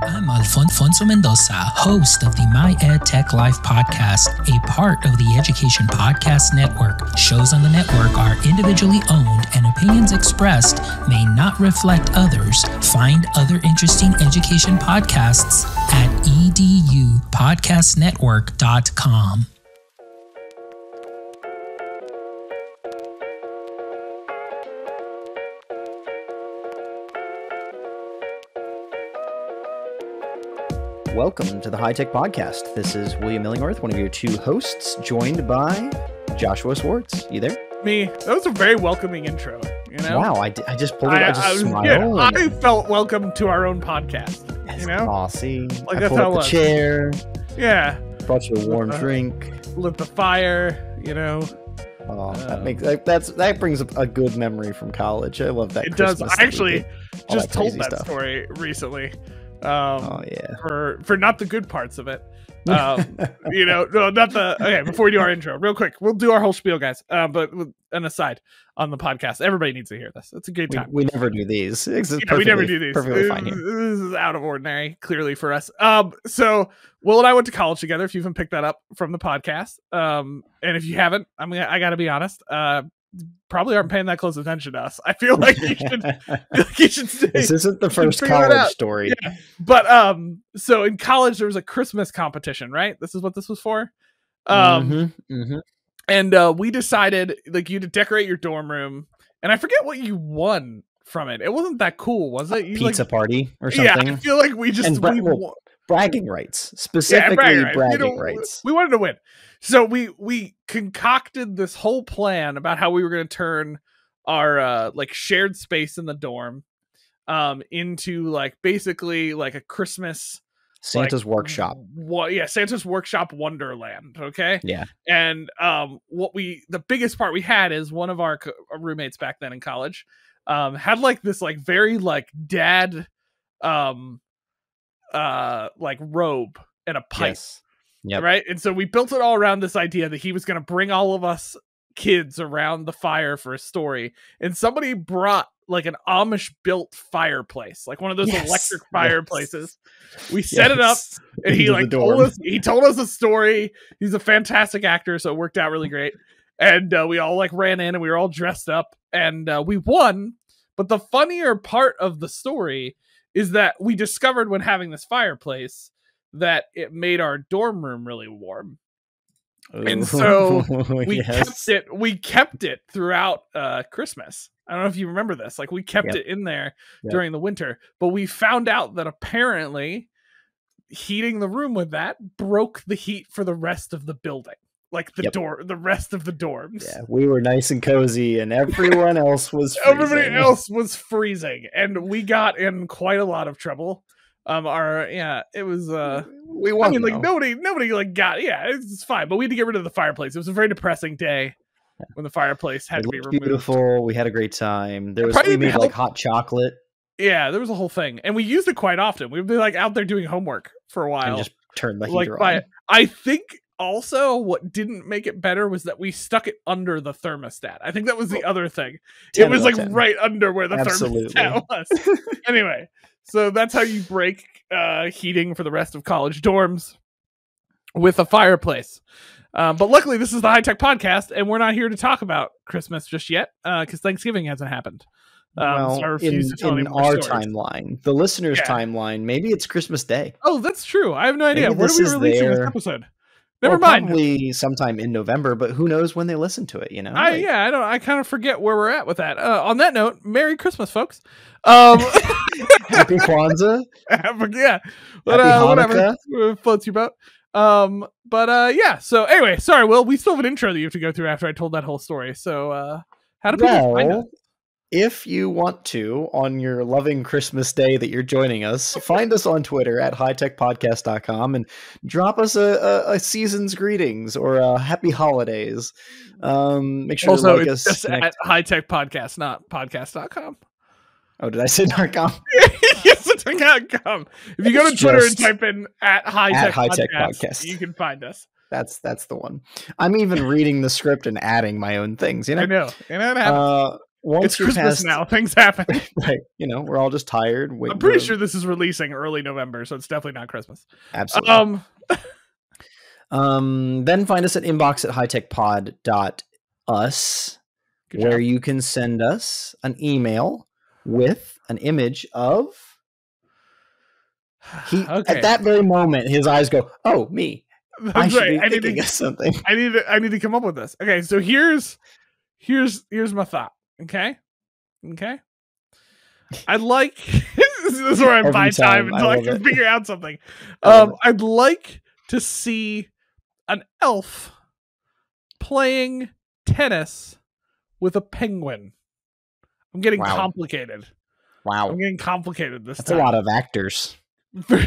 I'm Alfonso Mendoza, host of the My Ed Tech Life podcast, a part of the Education Podcast Network. Shows on the network are individually owned and opinions expressed may not reflect others. Find other interesting education podcasts at edupodcastnetwork.com. Welcome to the High Tech Podcast. This is William Illingworth, one of your two hosts, joined by Joshua Swartz. You there? Me. That was a very welcoming intro. You know? Wow, I just pulled it. I just smiled. Yeah, I felt welcome to our own podcast. That's you know, classy. Like I pulled up the chair. Yeah. Brought you a warm drink. Lit the fire. You know. Oh, that brings up a good memory from college. I love that. It Christmas does. I actually just told that stuff. Story recently. Oh yeah. For not the good parts of it. You know, no, not the. Okay, before we do our intro, real quick, we'll do our whole spiel, guys. But with an aside on the podcast, everybody needs to hear this. It's a good time. We never do these. We never do these. Perfectly fine here. This is out of ordinary, clearly for us. So Will and I went to college together. If you haven't picked that up from the podcast, and if you haven't, I got to be honest. Probably aren't paying that close attention to us. I feel like you should stay. This isn't the first college story. Yeah. But so in college there was a Christmas competition, right? This is what this was for. And we decided like you to decorate your dorm room, and I forget what you won from it. It wasn't that cool, was it? You pizza party or something? Yeah, I feel like we just bragging rights, specifically bragging rights. We wanted to win. So we concocted this whole plan about how we were going to turn our like shared space in the dorm into like basically like a Christmas Santa's workshop. Santa's workshop wonderland. Okay. Yeah. And the biggest part we had is one of our roommates back then in college had like this like very like dad like robe and a pipe. Yes. Yep. Right. And so we built it all around this idea that he was going to bring all of us kids around the fire for a story. And somebody brought like an Amish built fireplace, like one of those electric fireplaces. We set it up and he like told us a story. He's a fantastic actor. So it worked out really great. And we all like ran in and we were all dressed up and we won. But the funnier part of the story is that we discovered when having this fireplace that it made our dorm room really warm. Ooh. And so we kept it throughout Christmas. I don't know if you remember this. Like we kept it in there during the winter, but we found out that apparently heating the room with that broke the heat for the rest of the building. Like the rest of the dorms. Yeah, we were nice and cozy, and everyone else was freezing. Everybody else was freezing, and we got in quite a lot of trouble. It was. We won. I mean, like nobody like got. Yeah, it's fine, but we had to get rid of the fireplace. It was a very depressing day when the fireplace had to be removed. Beautiful. We had a great time. We made like hot chocolate. Yeah, there was a whole thing, and we used it quite often. We'd be like out there doing homework for a while, and just turn the heater on. I think. Also, what didn't make it better was that we stuck it under the thermostat. I think that was the other thing. It was like right under where the thermostat was. Anyway, so that's how you break heating for the rest of college dorms with a fireplace. But luckily, this is the High Tech Podcast, and we're not here to talk about Christmas just yet because Thanksgiving hasn't happened. So I refuse to tell in our timeline, the listener's timeline, maybe it's Christmas Day. Oh, that's true. I have no idea. Where do we release this episode? Never mind. Probably sometime in November, but who knows when they listen to it, you know? I kind of forget where we're at with that. On that note, Merry Christmas, folks. Happy Kwanzaa. Yeah. But whatever floats your boat. So anyway, sorry, Will, we still have an intro that you have to go through after I told that whole story. So how do people find us? If you want to, on your loving Christmas day that you're joining us, find us on Twitter at hightechpodcast.com and drop us a season's greetings or a happy holidays. Make sure also, to like it's us just at Hightech Podcast, not podcast.com. Oh, did I say .com? Yes, it's .com. If you go to Twitter and type in at Hightech Podcast, you can find us. That's the one. I'm even reading the script and adding my own things, you know? I know. And that happens. once It's you're Christmas past, now. Things happen. right? We're all just tired. I'm pretty sure this is releasing early November, so it's definitely not Christmas. Absolutely. Then find us at inbox@hightechpod.us, where you can send us an email with an image of. At that very moment, his eyes go, "Oh, me! I should be thinking of something. I need to come up with this." Okay, so here's my thought. Okay. I'd like this is where I buy time until I can figure out something. I'd like to see an elf playing tennis with a penguin. I'm getting complicated. Wow. I'm getting complicated this time. That's time. a lot of actors.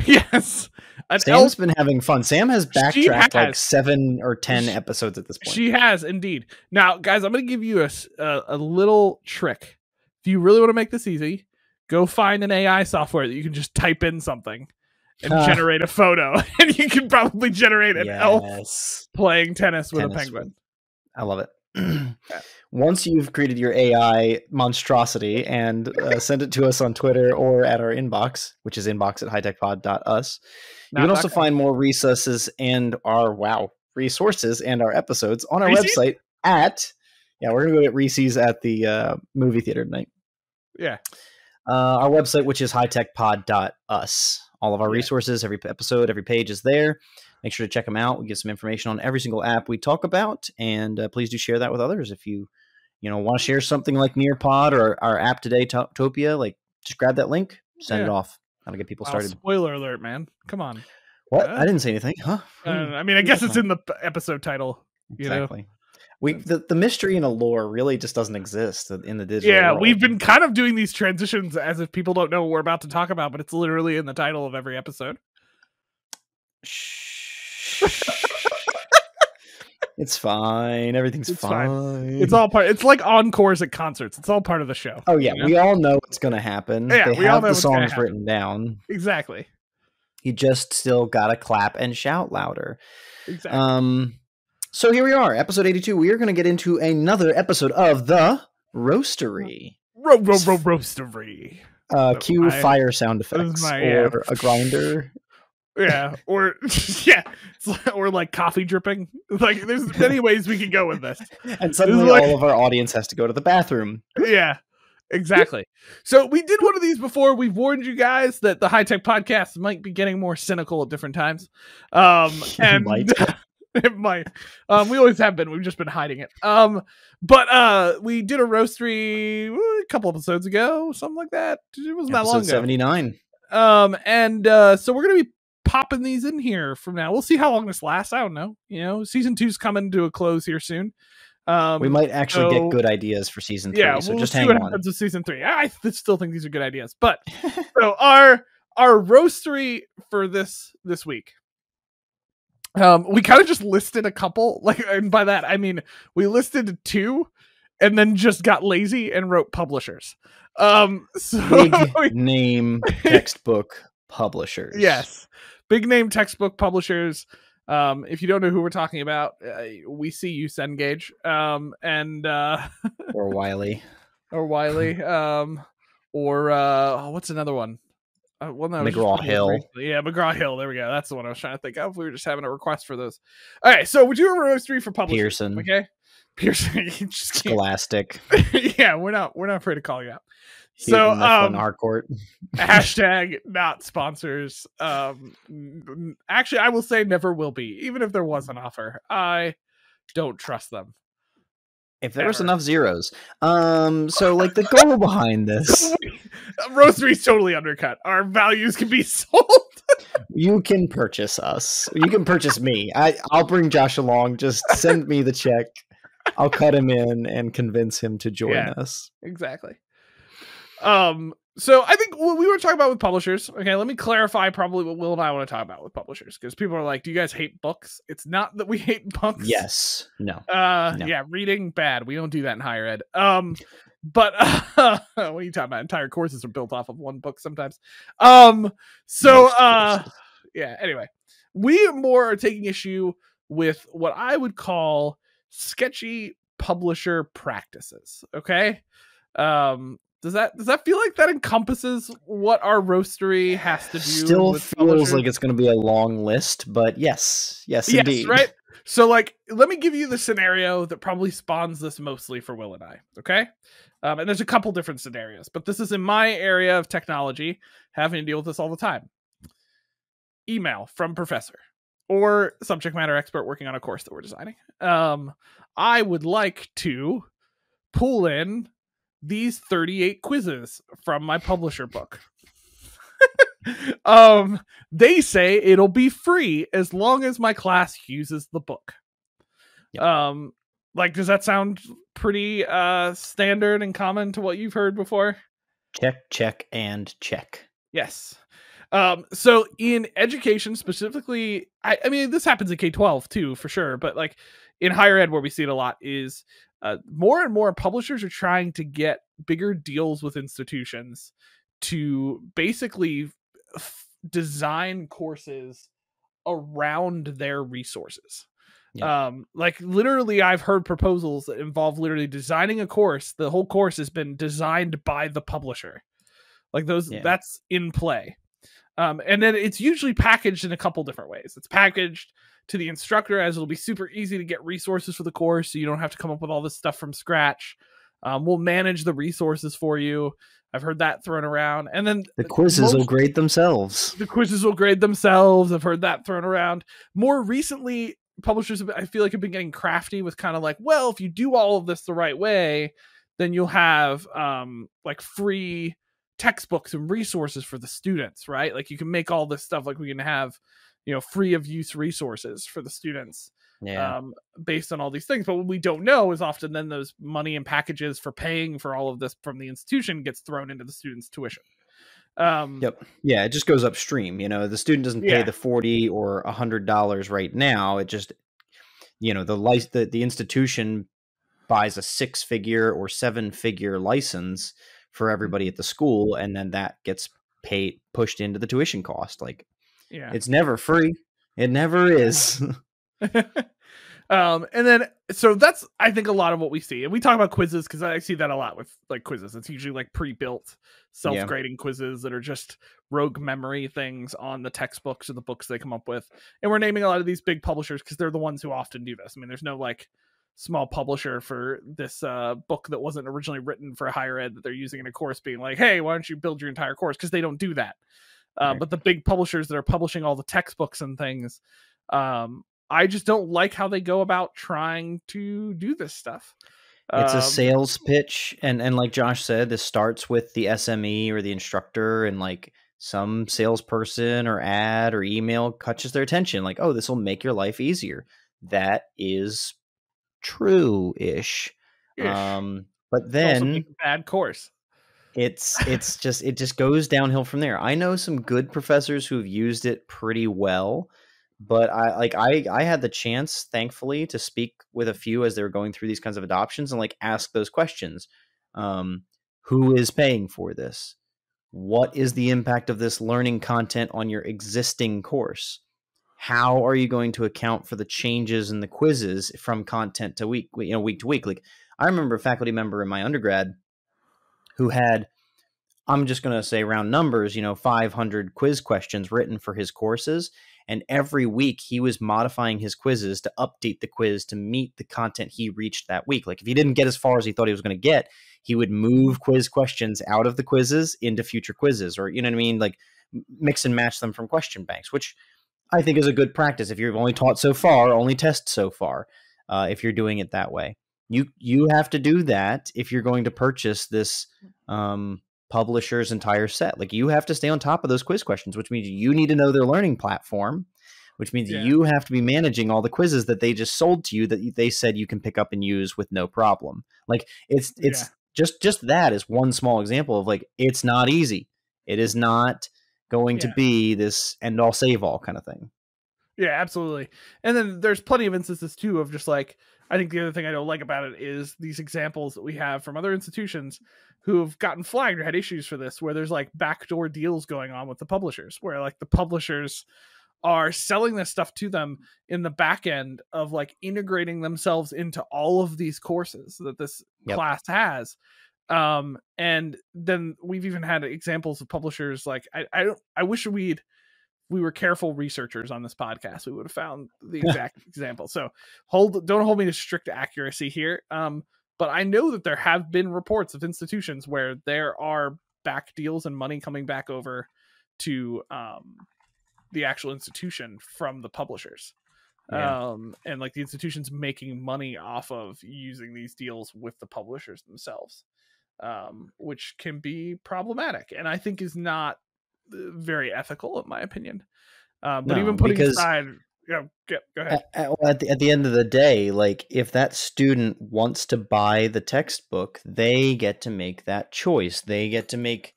Yes. Sam's been having fun. Sam has backtracked like 7 or 10 episodes at this point. She has indeed. Now, guys, I'm going to give you a little trick. If you really want to make this easy, go find an AI software that you can just type in something and generate a photo. And you can probably generate an elf playing tennis with a penguin. I love it. Once you've created your AI monstrosity and send it to us on Twitter or at our inbox, which is inbox@hightechpod.us, you can also find more resources and our resources and our episodes on our website at we're gonna go get Reese's at the movie theater tonight. Our website, which is hightechpod.us. All of our resources, every episode, every page is there. Make sure to check them out. We get some information on every single app we talk about, and please do share that with others. If you want to share something like Nearpod or our app today, Topia, like just grab that link, send it off. That'll get people started. Spoiler alert, man! Come on. What? I didn't say anything, huh? I mean, I guess it's in the episode title. Exactly. The mystery and a lore really just doesn't exist in the digital world. We've been kind of doing these transitions as if people don't know what we're about to talk about, but it's literally in the title of every episode. It's fine. Everything's fine. It's all part. It's like encores at concerts. It's all part of the show. Oh yeah, we all know what's going to happen. Yeah, they have the songs written down. Exactly. You just still gotta clap and shout louder. Exactly. So here we are, episode 82. We are going to get into another episode of the Roastery. Roastery. Cue fire sound effects or a grinder. Or or like coffee dripping. Like there's many ways we can go with this. And suddenly all of our audience has to go to the bathroom. Yeah, exactly. So we did one of these before. We've warned you guys that the High Tech Podcast might be getting more cynical at different times. And it might. We always have been. We've just been hiding it. But we did a Roastery a couple episodes ago, something like that. It wasn't that long ago. 79. So we're gonna be popping these in here from now. We'll see how long this lasts. I don't know. Season 2's coming to a close here soon. We might actually get good ideas for season 3. Yeah, so we'll just see hang what on. happens with season 3. I still think these are good ideas. But so our Roastery for this week. We kind of just listed a couple, and by that I mean we listed 2 and then just got lazy and wrote publishers. Big name textbook publishers. Yes. Big name textbook publishers. If you don't know who we're talking about, we see you, Cengage. Or Wiley. Or what's another one? McGraw-Hill. Yeah, McGraw-Hill. There we go. That's the one I was trying to think of. We were just having a request for those. All right, so would you ever Roastery for publishers? Pearson. Okay. Pearson. Scholastic. Yeah, we're not afraid to call you out. So Harcourt. Hashtag not sponsors. Actually, I will say never will be. Even if there was an offer, I don't trust them. If there was enough zeros. So like the goal behind this. Roastery's totally undercut. Our values can be sold. You can purchase us. You can purchase me. I'll bring Josh along. Just send me the check. I'll cut him in and convince him to join us. Exactly. So I think what we were talking about with publishers. Okay, let me clarify probably what Will and I want to talk about with publishers, because people are like, do you guys hate books? It's not that we hate books. Yes. No. Yeah, reading bad. We don't do that in higher ed. But what are you talking about? Entire courses are built off of one book sometimes. Yeah, anyway. We more are taking issue with what I would call sketchy publisher practices. Okay. Does that feel like that encompasses what our roastery has to do? Still with feels publishers? like it's going to be a long list, but yes, indeed. Right. So, like, let me give you the scenario that probably spawns this mostly for Will and I. Okay. And there's a couple different scenarios, but this is in my area of technology, having to deal with this all the time. Email from professor or subject matter expert working on a course that we're designing. I would like to pull in these 38 quizzes from my publisher book. They say it'll be free as long as my class uses the book. Yep. Like, does that sound pretty standard and common to what you've heard before? Check, and check. Yes. So in education specifically, I mean, this happens in K-12 too, for sure. But like in higher ed, where we see it a lot is more and more publishers are trying to get bigger deals with institutions to basically design courses around their resources. Yeah. Like literally I've heard proposals that involve literally designing a course. The whole course has been designed by the publisher. Like that's in play. And then it's usually packaged in a couple different ways. It's packaged to the instructor as it'll be super easy to get resources for the course, so you don't have to come up with all this stuff from scratch. We'll manage the resources for you. I've heard that thrown around. And then the quizzes will grade themselves. The quizzes will grade themselves. I've heard that thrown around. More recently, publishers, I feel like, have been getting crafty with kind of like, well, if you do all of this the right way, then you'll have like free textbooks and resources for the students, right? Like you can make all this stuff, like we can have, free of use resources for the students, based on all these things. But what we don't know is often then those money and packages for paying for all of this from the institution gets thrown into the student's tuition. Yep. Yeah, it just goes upstream. The student doesn't pay the $40 or $100 right now. It just, the institution buys a 6-figure or 7-figure license for everybody at the school, and then that gets pushed into the tuition cost. Like, it's never free. It never is. And then, so that's, I think, a lot of what we see. And we talk about quizzes because I see that a lot with like quizzes. It's usually like pre-built self-grading quizzes that are just rogue memory things on the textbooks or the books they come up with. And we're naming a lot of these big publishers because they're the ones who often do this. I mean, there's no like small publisher for this book that wasn't originally written for higher ed that they're using in a course being like, hey, why don't you build your entire course? Because they don't do that. But the big publishers that are publishing all the textbooks and things, I just don't like how they go about trying to do this stuff. It's a sales pitch. And like Josh said, this starts with the SME or the instructor, and like some salesperson or ad or email catches their attention. Like, oh, this will make your life easier. That is true-ish. But then it's also a bad course. It just goes downhill from there. I know some good professors who've used it pretty well, but I had the chance, thankfully, to speak with a few as they were going through these kinds of adoptions and like ask those questions. Who is paying for this? What is the impact of this learning content on your existing course? How are you going to account for the changes in the quizzes from content to week to week? Like, I remember a faculty member in my undergrad who had, I'm just going to say round numbers, 500 quiz questions written for his courses. And every week he was modifying his quizzes to update the quiz to meet the content he reached that week. Like if he didn't get as far as he thought he was going to get, he would move quiz questions out of the quizzes into future quizzes, or, like mix and match them from question banks, which I think is a good practice. If you've only taught so far, only test so far, if you're doing it that way. You have to do that if you're going to purchase this publisher's entire set. Like you have to stay on top of those quiz questions, which means you need to know their learning platform, which means you have to be managing all the quizzes that they just sold to you that they said you can pick up and use with no problem. Like it's just that is one small example of like, it's not easy. It is not going to be this end all save all kind of thing. Yeah, absolutely. And then there's plenty of instances too of just like, I think the other thing I don't like about it is these examples that we have from other institutions who have gotten flagged or had issues for this, where there's like backdoor deals going on with the publishers, where like the publishers are selling this stuff to them in the back end of like integrating themselves into all of these courses that this class has. And then we've even had examples of publishers like I wish we were careful researchers on this podcast, we would have found the exact example. So don't hold me to strict accuracy here. But I know that there have been reports of institutions where there are back deals and money coming back over to the actual institution from the publishers. And like the institution's making money off of using these deals with the publishers themselves, which can be problematic and I think is not very ethical in my opinion. But No, even putting because aside, go ahead. at the end of the day, like if that student wants to buy the textbook, they get to make that choice. They get to make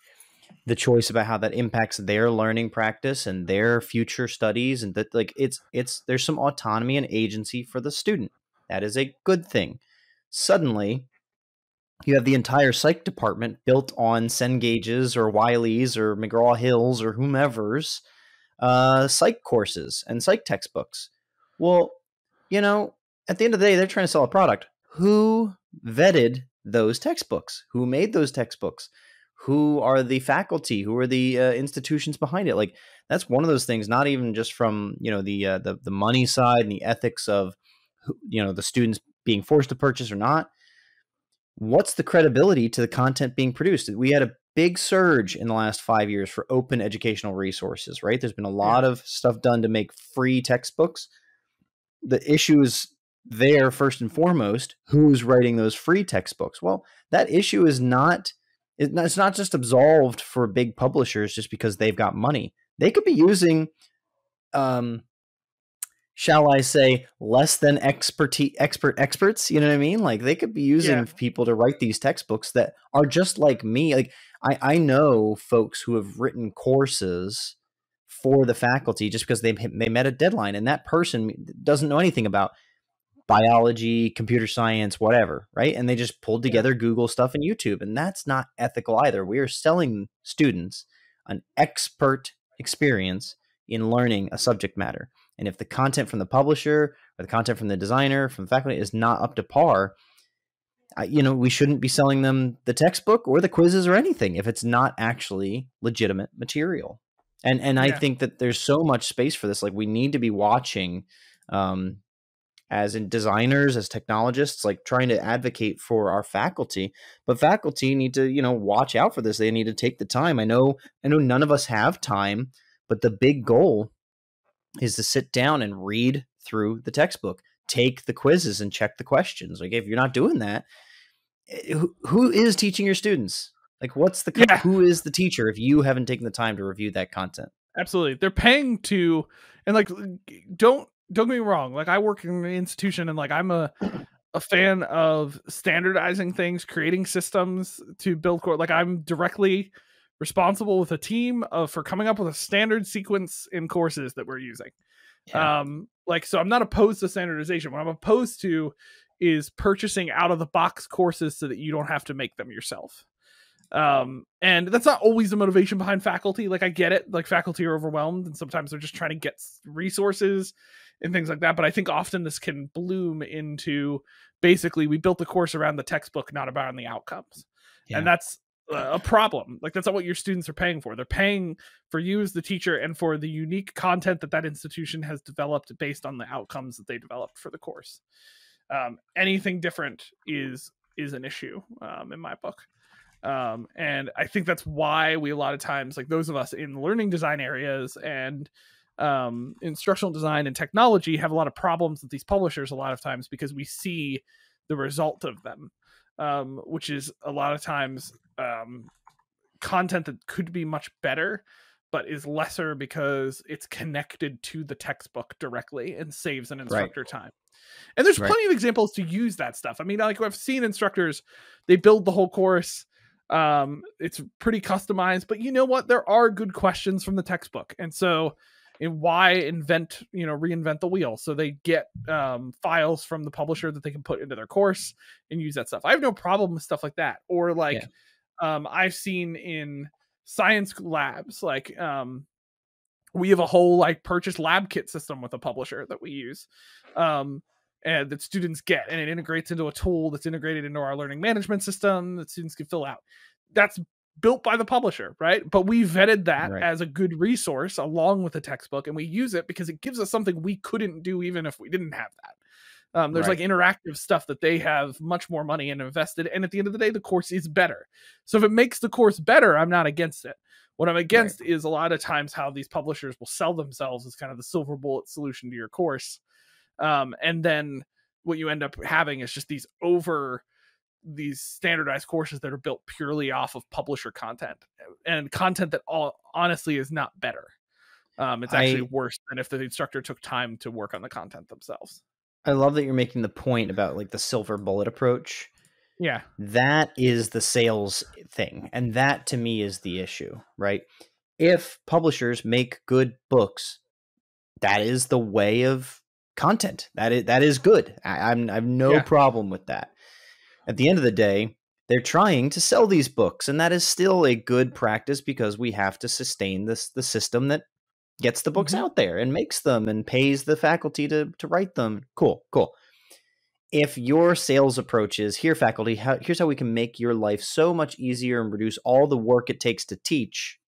the choice about how that impacts their learning practice and their future studies, and that like it's there's some autonomy and agency for the student. That is a good thing. Suddenly, you have the entire psych department built on Cengage's or Wiley's or McGraw-Hill's or whomever's psych courses and psych textbooks. Well, you know, at the end of the day, they're trying to sell a product. Who vetted those textbooks? Who made those textbooks? Who are the faculty? Who are the institutions behind it? Like that's one of those things. Not even just from the money side and the ethics of the students being forced to purchase or not. What's the credibility to the content being produced? We had a big surge in the last 5 years for open educational resources, right? There's been a lot of stuff done to make free textbooks. The issue is there first and foremost, who's writing those free textbooks? Well, that issue is not, it's not just absolved for big publishers just because they've got money. They could be using, shall I say, less than experts, you know what I mean? Like they could be using people to write these textbooks that are just like me. Like I know folks who have written courses for the faculty just because they met a deadline, and that person doesn't know anything about biology, computer science, whatever, right? And they just pulled together Google stuff and YouTube, and that's not ethical either. We are selling students an expert experience in learning a subject matter. And if the content from the publisher or the content from the designer, from the faculty is not up to par, we shouldn't be selling them the textbook or the quizzes or anything if it's not actually legitimate material. And I think that there's so much space for this. Like we need to be watching, as in designers, as technologists, like trying to advocate for our faculty. But faculty need to, watch out for this. They need to take the time. I know none of us have time, but the big goal is to sit down and read through the textbook, take the quizzes and check the questions. Like if you're not doing that, who is teaching your students? Like what's who is the teacher if you haven't taken the time to review that content? Absolutely. They're paying to, and like, don't get me wrong. Like I work in an institution and like, I'm a fan of standardizing things, creating systems to build core. Like I'm directly responsible with a team for coming up with a standard sequence in courses that we're using. So I'm not opposed to standardization. What I'm opposed to is purchasing out of the box courses so that you don't have to make them yourself. And that's not always the motivation behind faculty. Like I get it, like faculty are overwhelmed and sometimes they're just trying to get resources and things like that. But I think often this can bloom into basically we built the course around the textbook, not about the outcomes. And that's a problem. Like that's not what your students are paying for. They're paying for you as the teacher and for the unique content that institution has developed based on the outcomes that they developed for the course. Anything different is an issue in my book. And I think that's why we a lot of times, like those of us in learning design areas and instructional design and technology, have a lot of problems with these publishers a lot of times because we see the result of them, which is a lot of times content that could be much better but is lesser because it's connected to the textbook directly and saves an instructor time. And there's plenty of examples to use that stuff. I mean, like I've seen instructors, they build the whole course. It's pretty customized, but you know what? There are good questions from the textbook. And so why reinvent the wheel? So they get files from the publisher that they can put into their course and use that stuff. I have no problem with stuff like that. Or like I've seen in science labs, like we have a whole like purchase lab kit system with a publisher that we use. and that students get, and it integrates into a tool that's integrated into our learning management system that students can fill out. That's built by the publisher, right? But we vetted that as a good resource along with the textbook, and we use it because it gives us something we couldn't do even if we didn't have that. There's like interactive stuff that they have much more money in invested, and at the end of the day, the course is better. So if it makes the course better, I'm not against it. What I'm against is a lot of times how these publishers will sell themselves as kind of the silver bullet solution to your course. And then what you end up having is just these standardized courses that are built purely off of publisher content, and content that honestly is not better. It's actually worse than if the instructor took time to work on the content themselves. I love that you're making the point about like the silver bullet approach. Yeah. That is the sales thing. And that to me is the issue, right? If publishers make good books, that is the way of content. That is good. I have no problem with that. At the end of the day, they're trying to sell these books, and that is still a good practice because we have to sustain the system that gets the books out there and makes them and pays the faculty to write them. Cool. If your sales approach is, here, faculty, here's how we can make your life so much easier and reduce all the work it takes to teach,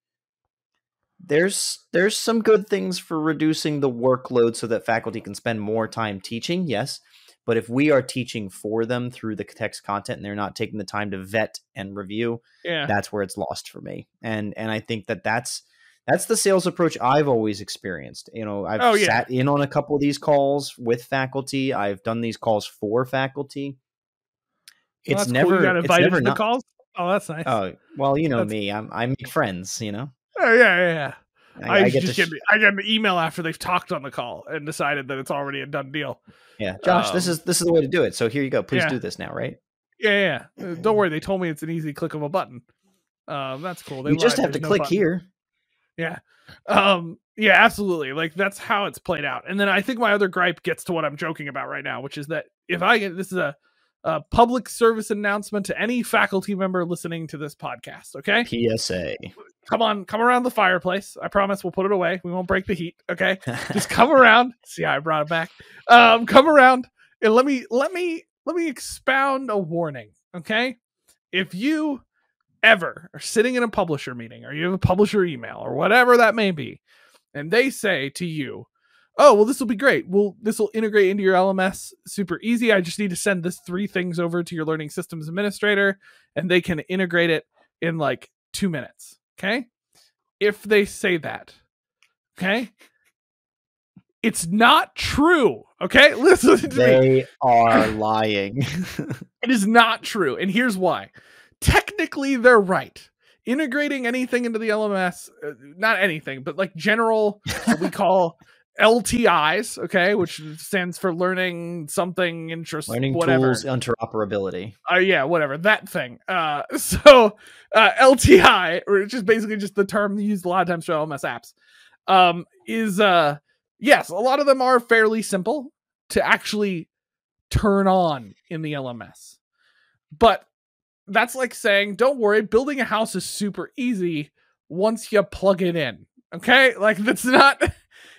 there's some good things for reducing the workload so that faculty can spend more time teaching, yes. But if we are teaching for them through the text content and they're not taking the time to vet and review, that's where it's lost for me. And I think that's the sales approach I've always experienced. You know, I've sat in on a couple of these calls with faculty. I've done these calls for faculty. It's cool. never, You got invited it's never to the calls. Oh, that's nice. Oh, well, you know me. I make friends. You know. Oh yeah. I get an email after they've talked on the call and decided that it's already a done deal. Yeah, Josh, this is the way to do it. So here you go. Please do this now, right? Yeah. Don't worry. They told me it's an easy click of a button. That's cool. You just have to click here. Yeah. Yeah, absolutely. Like that's how it's played out. And then I think my other gripe gets to what I'm joking about right now, which is that this is a public service announcement to any faculty member listening to this podcast. Okay. PSA. Come around the fireplace. I promise we'll put it away. We won't break the heat. Okay. Just come around. See how I brought it back. Come around and let me expound a warning. Okay. If you ever are sitting in a publisher meeting or you have a publisher email or whatever that may be, and they say to you, oh, well, this will be great. Well, this will integrate into your LMS super easy. I just need to send this 3 things over to your learning systems administrator and they can integrate it in like 2 minutes. Okay. If they say that, okay, it's not true. Okay. Listen to me. They are lying. It is not true. And here's why. Technically, they're right. Integrating anything into the LMS, not anything, but like general, what we call LTIs, okay, which stands for learning something interest, learning whatever. Tools interoperability. Yeah, whatever that thing. So LTI, or just basically just the term used a lot of times for LMS apps, is yes, a lot of them are fairly simple to actually turn on in the LMS, but that's like saying, don't worry, building a house is super easy once you plug it in. Okay, like that's not.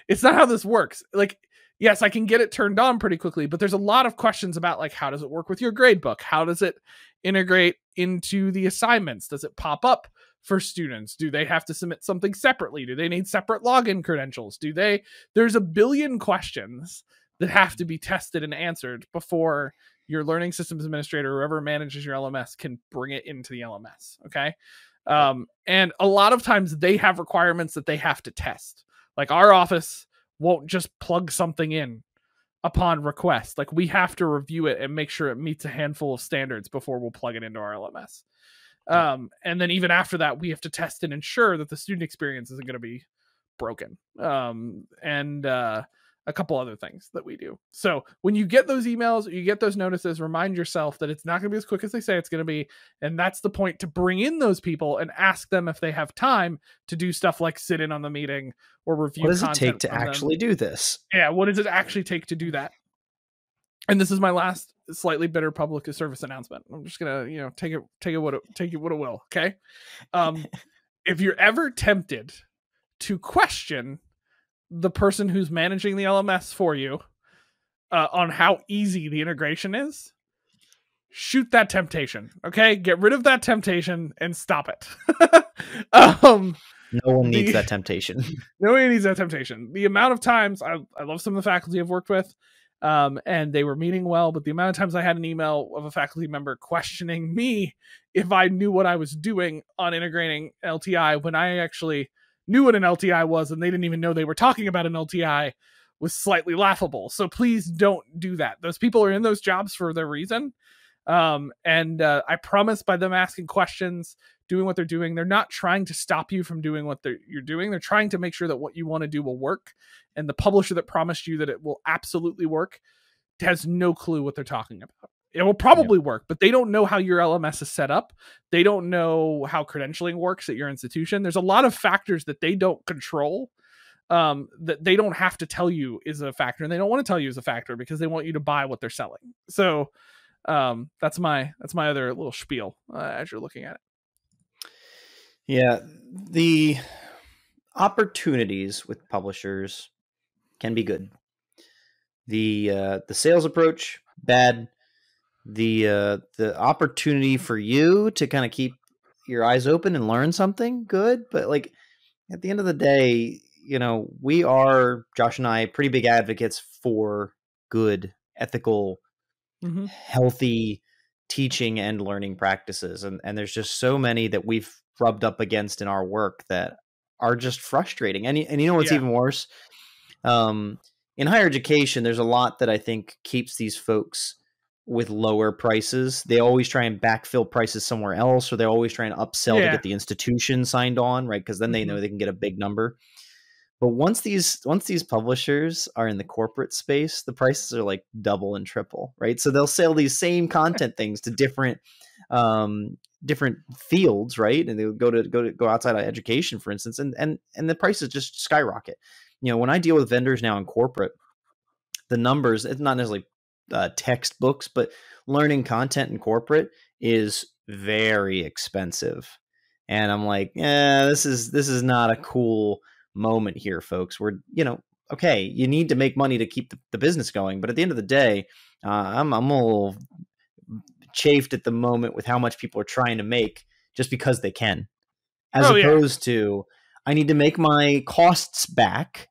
It's not how this works. Like, yes, I can get it turned on pretty quickly, but there's a lot of questions about like, how does it work with your grade book? How does it integrate into the assignments? Does it pop up for students? Do they have to submit something separately? Do they need separate login credentials? There's a billion questions that have to be tested and answered before your learning systems administrator, whoever manages your LMS, can bring it into the LMS. Okay. And a lot of times they have requirements that they have to test. Like our office won't just plug something in upon request. Like we have to review it and make sure it meets a handful of standards before we'll plug it into our LMS. And then even after that, we have to test and ensure that the student experience isn't going to be broken. And a couple other things that we do. So when you get those emails, you get those notices, remind yourself that it's not going to be as quick as they say it's going to be. And that's the point, to bring in those people and ask them if they have time to do stuff like sit in on the meeting or review. What does it take to actually do this? Yeah. What does it actually take to do that? And this is my last slightly bitter public service announcement. I'm just going to, take it what it will. Okay. If you're ever tempted to question the person who's managing the LMS for you, on how easy the integration is, shoot that temptation. Okay, get rid of that temptation and stop it. No one needs that temptation. Nobody needs that temptation. The amount of times I love some of the faculty I've worked with, and they were meaning well, but the amount of times I had an email of a faculty member questioning me if I knew what I was doing on integrating LTI when I actually knew what an LTI was and they didn't even know they were talking about an LTI was slightly laughable. So please don't do that. Those people are in those jobs for their reason. I promise by them asking questions, doing what they're doing, they're not trying to stop you from doing what you're doing. They're trying to make sure that what you want to do will work. And the publisher that promised you that it will absolutely work has no clue what they're talking about. It will probably work, but they don't know how your LMS is set up. They don't know how credentialing works at your institution. There's a lot of factors that they don't control, that they don't have to tell you is a factor, and they don't want to tell you is a factor because they want you to buy what they're selling. So that's my other little spiel as you're looking at it. Yeah, the opportunities with publishers can be good. The sales approach, bad. The opportunity for you to kind of keep your eyes open and learn something, good. But like at the end of the day, we are, Josh and I, pretty big advocates for good, ethical, healthy teaching and learning practices. And there's just so many that we've rubbed up against in our work that are just frustrating. And you know what's even worse? In higher education, there's a lot that I think keeps these folks with lower prices. They always try and backfill prices somewhere else, or they're always trying to upsell to get the institution signed on, right? Because then they know they can get a big number. But once these publishers are in the corporate space, the prices are like double and triple, right? So they'll sell these same content things to different fields, right? And they'll go outside of education, for instance, and the prices just skyrocket. When I deal with vendors now in corporate, the numbers, it's not necessarily textbooks, but learning content in corporate is very expensive. And I'm like, this is not a cool moment here, folks. We're, okay, you need to make money to keep the business going. But at the end of the day, I'm a little chafed at the moment with how much people are trying to make just because they can, as opposed to I need to make my costs back.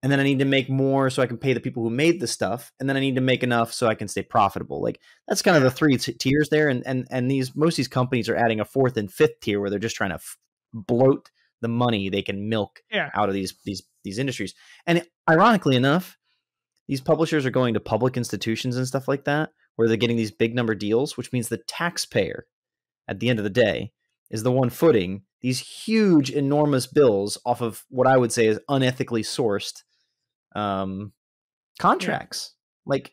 And then I need to make more so I can pay the people who made the stuff. And then I need to make enough so I can stay profitable. Like that's kind of the three tiers there. And most of these companies are adding a fourth and fifth tier where they're just trying to bloat the money they can milk out of these industries. And ironically enough, these publishers are going to public institutions and stuff like that, where they're getting these big number deals, which means the taxpayer at the end of the day is the one footing these huge, enormous bills off of what I would say is unethically sourced contracts. Like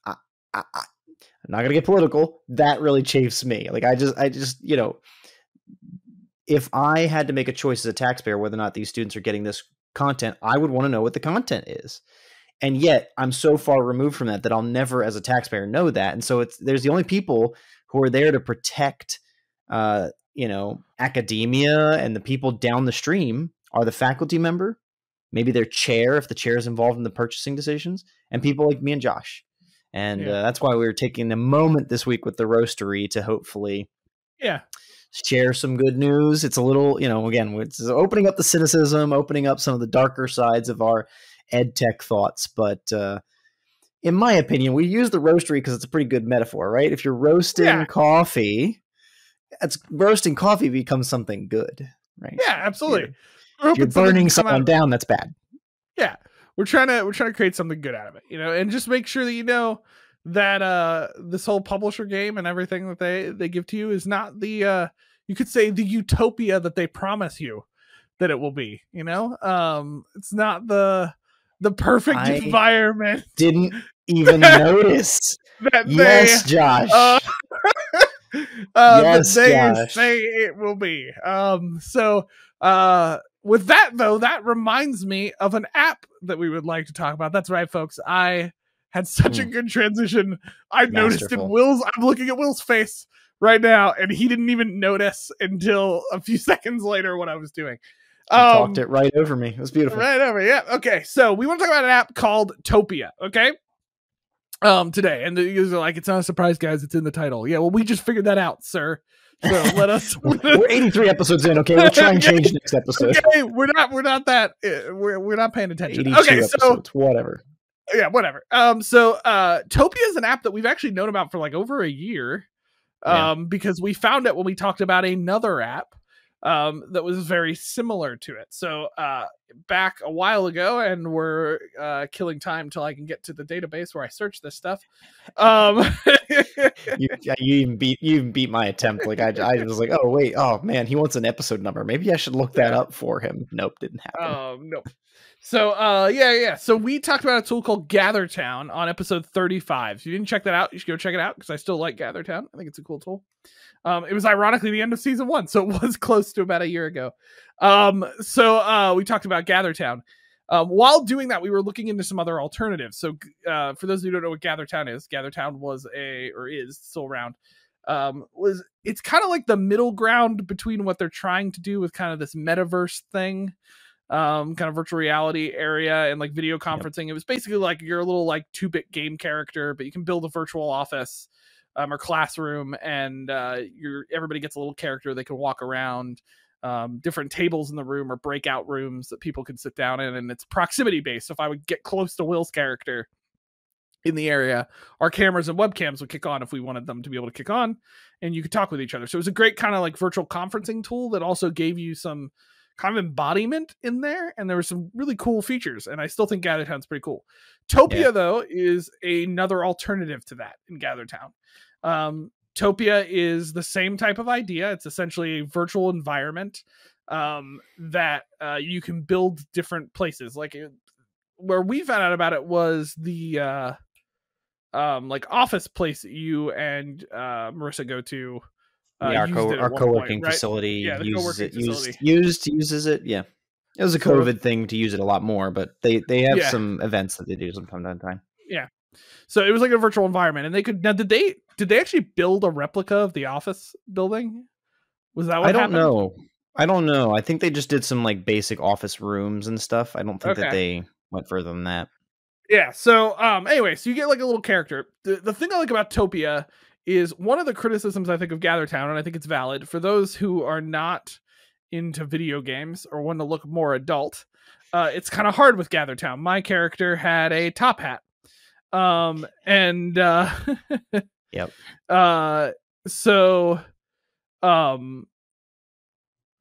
I'm not going to get political. That really chafes me. Like I just, if I had to make a choice as a taxpayer, whether or not these students are getting this content, I would want to know what the content is. And yet I'm so far removed from that I'll never as a taxpayer know that. And so there's the only people who are there to protect, academia and the people down the stream are the faculty member, maybe their chair, if the chair is involved in the purchasing decisions, and people like me and Josh. And that's why we were taking a moment this week with the Roastery to hopefully share some good news. It's a little, again, it's opening up the cynicism, opening up some of the darker sides of our ed tech thoughts. But in my opinion, we use the Roastery because it's a pretty good metaphor, right? If you're roasting coffee, roasting coffee becomes something good, right? Yeah, absolutely. If you're burning someone down, that's bad. Yeah. We're trying to create something good out of it, and just make sure that that this whole publisher game and everything that they give to you is not the you could say the utopia that they promise you that it will be. It's not the perfect environment. Didn't even notice that Josh. Yes, they say it will be. So with that though, that reminds me of an app that we would like to talk about. That's right, folks. I had such a good transition. I noticed in Will's. I'm looking at Will's face right now, and he didn't even notice until a few seconds later what I was doing. Talked it right over me. It was beautiful. Right over, yeah. Okay, so we want to talk about an app called Topia. Okay, today, and the users are like, "It's not a surprise, guys. It's in the title." Yeah, well, we just figured that out, sir. So let us. We're 83 episodes in. Okay, we'll try and change next episode. Okay, we're not that. We're not paying attention. 82 Okay, episodes, whatever. Yeah, whatever. Topia is an app that we've actually known about for like over a year. Because we found it when we talked about another app that was very similar to it. So back a while ago, and we're killing time till I can get to the database where I search this stuff. You even beat my attempt. Like I was like, oh wait, oh man, he wants an episode number. Maybe I should look that up for him. Nope, didn't happen. Nope. So yeah. So we talked about a tool called GatherTown on episode 35. If you didn't check that out, you should go check it out because I still like GatherTown. I think it's a cool tool. It was ironically the end of season 1, so it was close to about a year ago. So we talked about GatherTown. While doing that, we were looking into some other alternatives. So for those who don't know what GatherTown is, GatherTown is still around. It's kind of like the middle ground between what they're trying to do with kind of this metaverse thing. Kind of virtual reality area and like video conferencing. Yep. It was basically like you're a little like 2-bit game character, but you can build a virtual office or classroom, and everybody gets a little character. They can walk around different tables in the room or breakout rooms that people can sit down in, and it's proximity based. So if I would get close to Will's character in the area, our cameras and webcams would kick on if we wanted them to be able to kick on, and you could talk with each other. So it was a great kind of like virtual conferencing tool that also gave you some kind of embodiment in there, and there were some really cool features, and I still think GatherTown's pretty cool. Topia though is another alternative to that in GatherTown. Topia is the same type of idea. It's essentially a virtual environment that you can build different places. Like where we found out about it was the like office place that you and Marissa go to. Our co-working facility uses it. Yeah, it was a COVID thing to use it a lot more, but they have some events that they do from time to time. Yeah, so it was like a virtual environment, and they could now. Did they actually build a replica of the office building? Was that what happened? I don't know. I think they just did some like basic office rooms and stuff. I don't think that they went further than that. Yeah. So anyway, so you get like a little character. The thing I like about Topia is one of the criticisms I think of GatherTown, and I think it's valid for those who are not into video games or want to look more adult. It's kind of hard with GatherTown. My character had a top hat. Yep.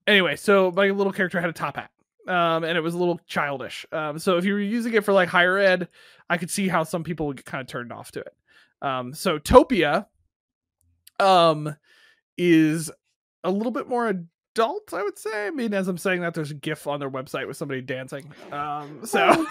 Anyway, so my little character had a top hat. And it was a little childish. So if you were using it for like higher ed, I could see how some people would get kind of turned off to it. So Topia is a little bit more adult, I would say. I mean, as I'm saying that, there's a GIF on their website with somebody dancing. So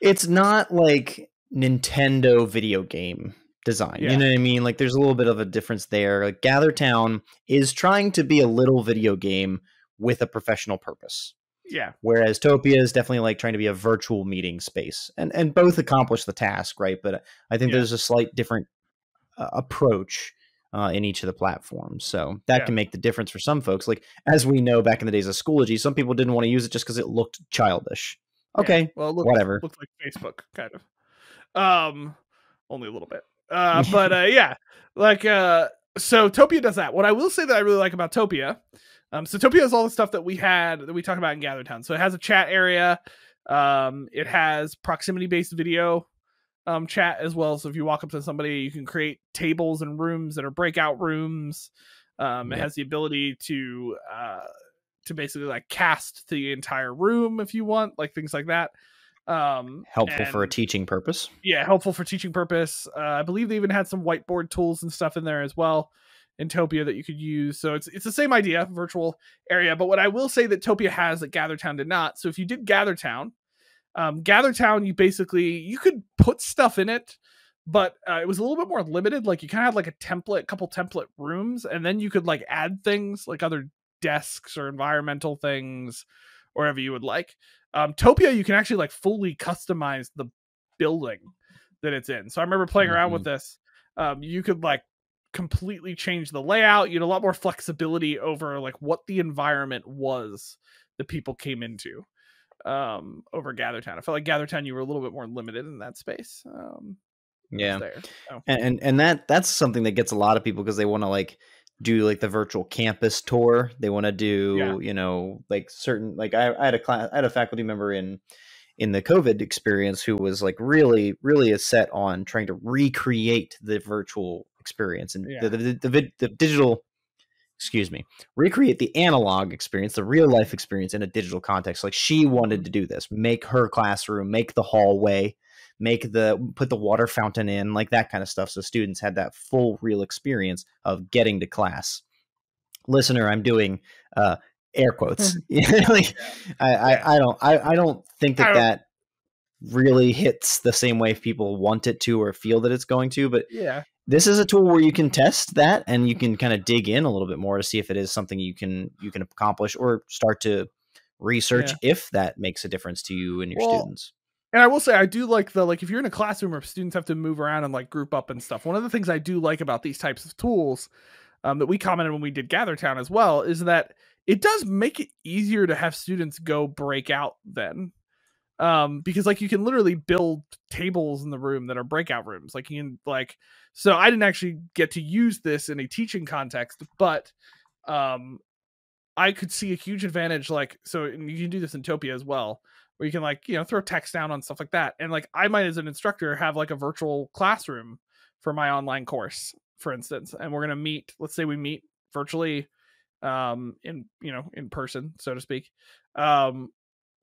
it's not like Nintendo video game design. You know what I mean? Like there's a little bit of a difference there. Like GatherTown is trying to be a little video game with a professional purpose. Yeah. Whereas Topia is definitely like trying to be a virtual meeting space, and both accomplish the task, right? But I think there's a slight different approach in each of the platforms. So that can make the difference for some folks. Like, as we know, back in the days of Schoology, some people didn't want to use it just because it looked childish. Okay. Well, it whatever. Looked like Facebook, kind of. Only a little bit. But yeah. Like, so Topia does that. What I will say that I really like about Topia, so Topia has all the stuff that we talked about in GatherTown. So it has a chat area. It has proximity-based video chat as well. So if you walk up to somebody, you can create tables and rooms that are breakout rooms. It has the ability to basically like cast the entire room if you want, like things like that. Helpful for a teaching purpose. Yeah, helpful for teaching purpose. I believe they even had some whiteboard tools and stuff in there as well in Topia that you could use. So it's the same idea, virtual area. But what I will say that Topia has that GatherTown did not. So if you did GatherTown, you could put stuff in it, but it was a little bit more limited. Like you kind of had like a couple template rooms, and then you could like add things like other desks or environmental things, or whatever you would like. Topia, you can actually like fully customize the building that it's in. So I remember playing around with this. You could like completely change the layout. You had a lot more flexibility over like what the environment was that people came into over GatherTown. I felt like GatherTown, you were a little bit more limited in that space. Yeah. there. So. And that's something that gets a lot of people because they want to like do like the virtual campus tour. They want to do, like certain, like I had a faculty member in the COVID experience who was like really, really set on trying to recreate the virtual experience and the digital, recreate the analog experience, the real life experience in a digital context. Like she wanted to do this, make her classroom, make the hallway, put the water fountain in, like that kind of stuff. So students had that full real experience of getting to class. Listener, I'm doing air quotes. Like, I don't think that really hits the same way if people want it to or feel that it's going to, but this is a tool where you can test that and you can kind of dig in a little bit more to see if it is something you can accomplish or start to research if that makes a difference to you and your students. And I will say, I do like if you're in a classroom where students have to move around and like group up and stuff, one of the things I do like about these types of tools that we commented when we did GatherTown as well is that it does make it easier to have students go break out then. Because like you can literally build tables in the room that are breakout rooms. Like you can so I didn't actually get to use this in a teaching context, but I could see a huge advantage. So you can do this in Topia as well, where you can throw text down on stuff like that. And like I might, as an instructor, have like a virtual classroom for my online course, for instance. And we're going to meet, let's say we meet virtually, in person, so to speak,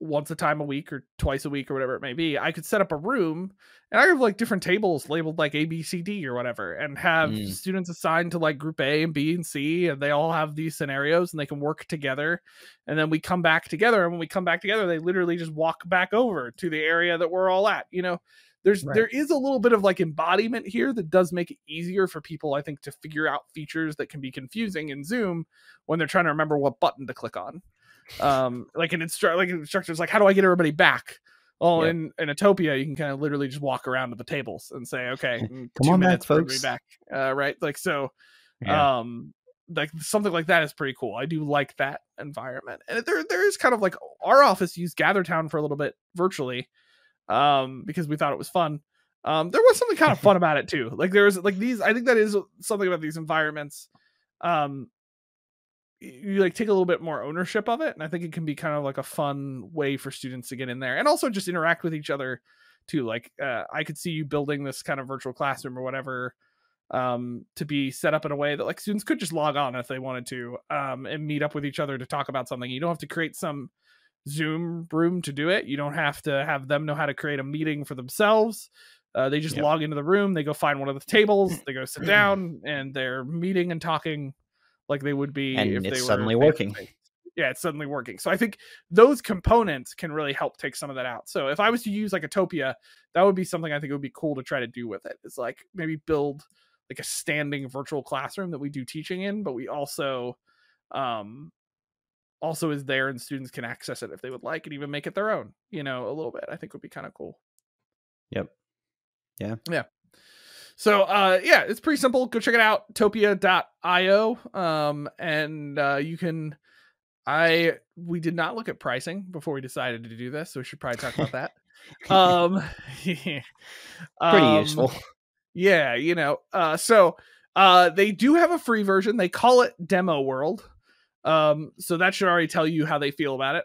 once a time a week or twice a week or whatever it may be. I could set up a room and I have like different tables labeled like A, B, C, D or whatever, and have students assigned to like group A and B and C, and they all have these scenarios and they can work together. And then we come back together, and when we come back together, they literally just walk back over to the area that we're all at. There is a little bit of like embodiment here that does make it easier for people, I think, to figure out features that can be confusing in Zoom when they're trying to remember what button to click on. Like an instructor's like, how do I get everybody back? Well, in Topia, you can kind of literally just walk around to the tables and say, okay, come 2 on minutes, back, folks. back. Right. Like, so, like something like that is pretty cool. I do like that environment. And there is kind of like our office used GatherTown for a little bit virtually, because we thought it was fun. There was something kind of fun about it too. Like there was like I think that is something about these environments. You like take a little bit more ownership of it, and I think it can be kind of like a fun way for students to get in there and also just interact with each other too. Like I could see you building this kind of virtual classroom or whatever, to be set up in a way that like students could just log on if they wanted to, and meet up with each other to talk about something. You don't have to create some Zoom room to do it. You don't have to have them know how to create a meeting for themselves. They just log into the room, they go find one of the tables, they go sit down, and they're meeting and talking like they would be, and if it's they were suddenly working. Yeah, it's suddenly working. So I think those components can really help take some of that out. So if I was to use like a Topia, that would be something I think it would be cool to try to do with it. Is like maybe build like a standing virtual classroom that we do teaching in, but we also is there and students can access it if they would like, and even make it their own, a little bit. I think would be kind of cool. Yep. Yeah. So, it's pretty simple. Go check it out, topia.io. And you can, we did not look at pricing before we decided to do this, so we should probably talk about that. Pretty useful. Yeah, so they do have a free version. They call it Demo World. So that should already tell you how they feel about it.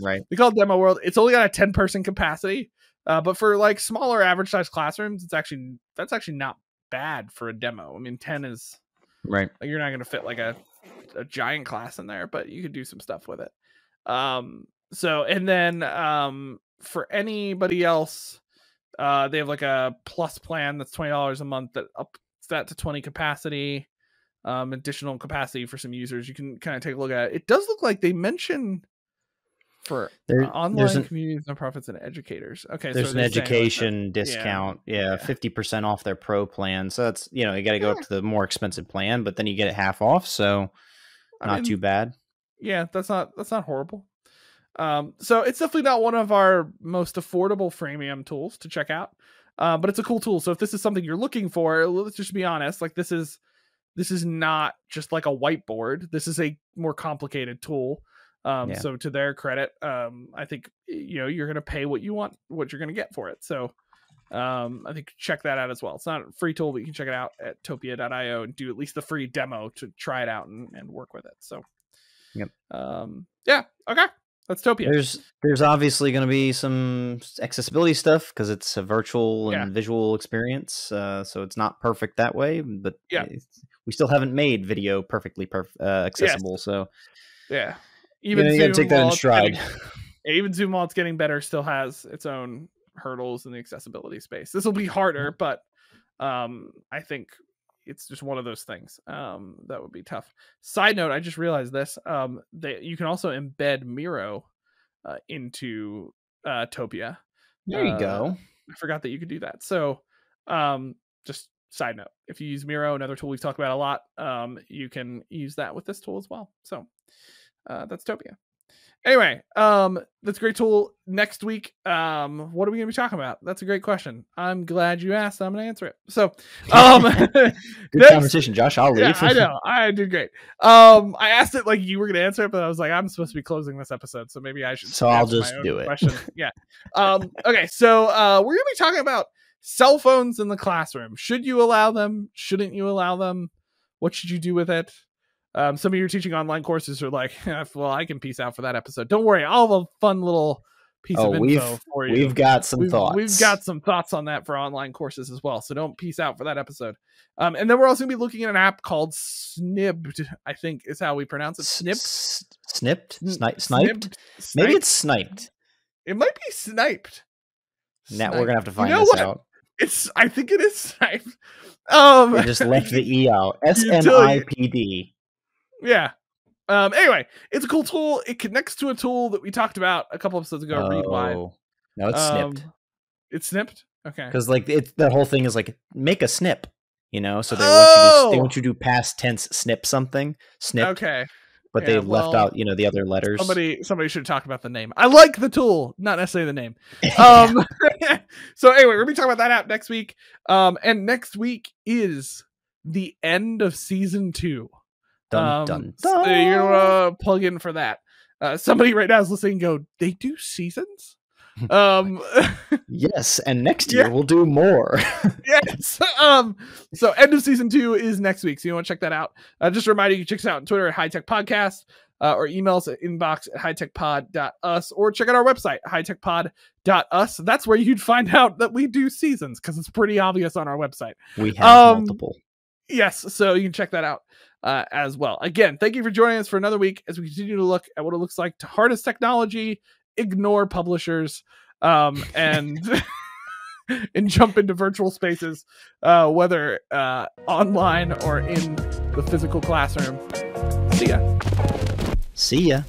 Right. They call it Demo World. It's only got a 10-person capacity. But for like smaller average size classrooms, that's actually not bad for a demo. I mean, 10 is right. Like, you're not going to fit like a giant class in there, but you could do some stuff with it. So, and then, for anybody else, they have like a plus plan that's $20 a month that ups that to 20 capacity, additional capacity for some users. You can kind of take a look at it. It does look like they mention for online communities, nonprofits, and educators. Okay, there's an education discount. 50% off their pro plan. So that's, you got to go up to the more expensive plan, but then you get it half off. So not too bad. Yeah, that's not horrible. So it's definitely not one of our most affordable freemium tools to check out. But it's a cool tool. So if this is something you're looking for, let's just be honest, like this is not just like a whiteboard. This is a more complicated tool. So to their credit, I think, you're going to pay what you want, what you're going to get for it. So, I think check that out as well. It's not a free tool, but you can check it out at topia.io and do at least the free demo to try it out and work with it. So, yep. Yeah. Okay. That's Topia. There's obviously going to be some accessibility stuff because it's a virtual and visual experience. So it's not perfect that way, but we still haven't made video perfectly accessible. Yes. So yeah, even you got to take that in stride. Even Zoom, while it's getting better, still has its own hurdles in the accessibility space. This will be harder, but I think it's just one of those things that would be tough. Side note, I just realized this, that you can also embed Miro into Topia. There you go. I forgot that you could do that. So just side note, if you use Miro, another tool we've talked about a lot, you can use that with this tool as well. So that's Topia. Anyway, that's a great tool. Next week, what are we going to be talking about? That's a great question. I'm glad you asked. I'm going to answer it. So, good conversation, Josh. I'll leave. Yeah, I know. I did great. I asked it like you were going to answer it, but I was like, I'm supposed to be closing this episode, so maybe I should. So I'll just do it. Question. Yeah. Okay. So, we're going to be talking about cell phones in the classroom. Should you allow them? Shouldn't you allow them? What should you do with it? Some of your teaching online courses are like, well, I can piece out for that episode. Don't worry, I'll have a fun little piece of info for you. We've got some thoughts. We've got some thoughts on that for online courses as well. So don't piece out for that episode. And then we're also going to be looking at an app called Snibbed, I think is how we pronounce it. Sniped? Sniped? Maybe it's sniped. It might be sniped. Now we're going to have to find this out. I think it is sniped. We just left the E out. SNIPD. Yeah. Anyway, it's a cool tool. It connects to a tool that we talked about a couple episodes ago. Readwide. No, it's snipped. It's snipped. Okay. Because like the whole thing is like make a snip, so they want you to do past tense snip something. Snip. Okay. But they left out the other letters. Somebody should talk about the name. I like the tool, not necessarily the name. So anyway, we're gonna be talking about that app next week. And next week is the end of season 2. Dun, dun, dun. So you're gonna plug in for that. Somebody right now is listening and go, they do seasons? Yes, and next year we'll do more. Yes. So end of season 2 is next week, so you want to check that out. Just a reminder, you can check us out on Twitter at High Tech Podcast, or email us at inbox@hightechpod.us, or check out our website, hightechpod.us. That's where you'd find out that we do seasons, because it's pretty obvious on our website. We have multiple. Yes, so you can check that out as well. Again, thank you for joining us for another week as we continue to look at what it looks like to harness technology, ignore publishers, and and jump into virtual spaces, whether online or in the physical classroom. See ya.